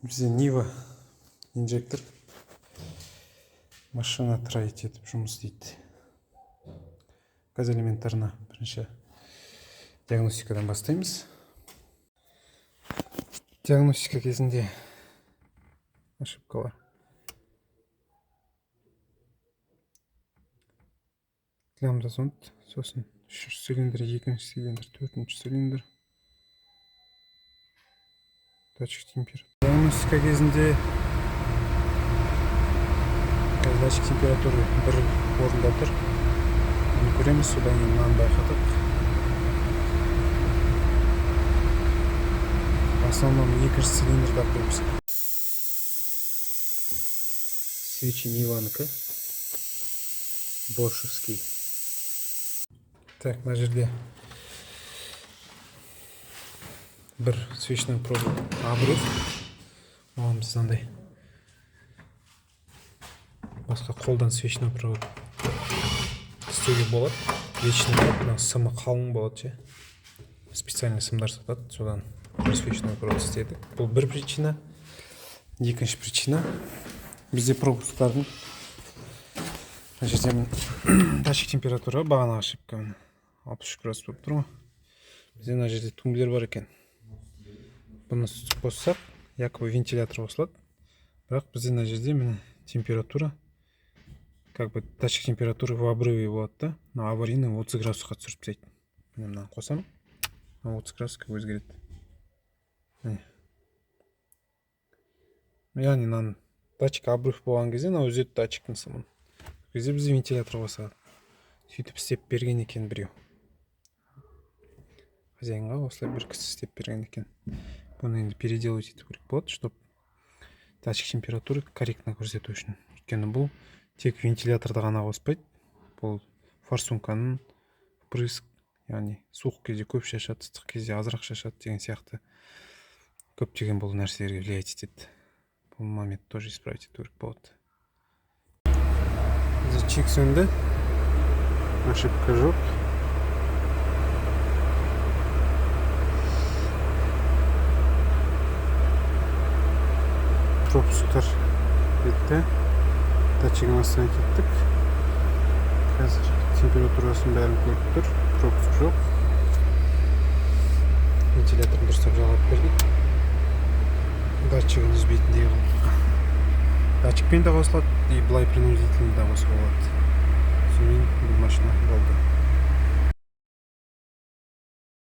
Бізде Нива инжектор машина траить етіп жұмыс істейді. Газ элементарына бірінші диагностикадан бастаймыз. Диагностика кезінде ошибкалар. Лямбда зонд, сосын 3 цилиндр, 2 цилиндр, 4 цилиндр. Датчик температуры. Диагностика кезінде датчик температуры бір орында тұр. Оны көреміз, содан кейін мынаны байқадық. В основном 2 цилиндрда пропуск. Свечи Ниванікі. Бошевский. Так, мына жерде бір свечный провод обрыв. Оған біз андай басқа қолдан свечный провод істеуге болады. Вечный провод, сымы қалың болады ше. Специальный сымдар сатады, содан бір свечный провод істедік. Бұл бір причина. Екінші причина, бізде пропусктардың мына жерде датчик температура бағана ошибка 63 градус болып тұр ғой. Бізде мына жерде тумблер бар екен. Бұны қоссақ, якобы вентилятор қосылады. Бірақ бізде мына жерде міне температура, как бы датчик температуры в обрыве болады да. Но аварийный 30 градусқа түсіріп тастайды. Міне мынаны қосамын. 30 градусқа өзгереді. Міне. Яғни мынаны датчик обрыв болған кезде мына өзі датчиктің сымын. Кезде бізде вентилятор қосады. Сөйтіп істеп берген екен біреу. Хозяинға осылай бір кісі істеп берген екен. Бұны енді переделать ету керек болады, чтобы датчик температуры корректно көрсету үшін. Өйткені бұл тек вентиляторда ғана қоспайды. Бұл форсунканың впрыск, яғни суық кезде көп шашады, ыстық кезде азырақ шашады деген сияқты көптеген бұл нәрселерге влиять етеді. Бұл момент тоже исправить ету керек болады. Чек сөнді. Ошибка жоқ. Пропусктар бетті. Датчигін астына кеттік. Қазір температурасын бәрін көріп тұр. Пропуск жоқ. Вентиляторын дұрыстап жалғап бердік. Датчигін үзбейтіндей қылдық. Датчикпен де қосылады, и былай принудительно да қосуға болады. Сонымен бұл машина болды.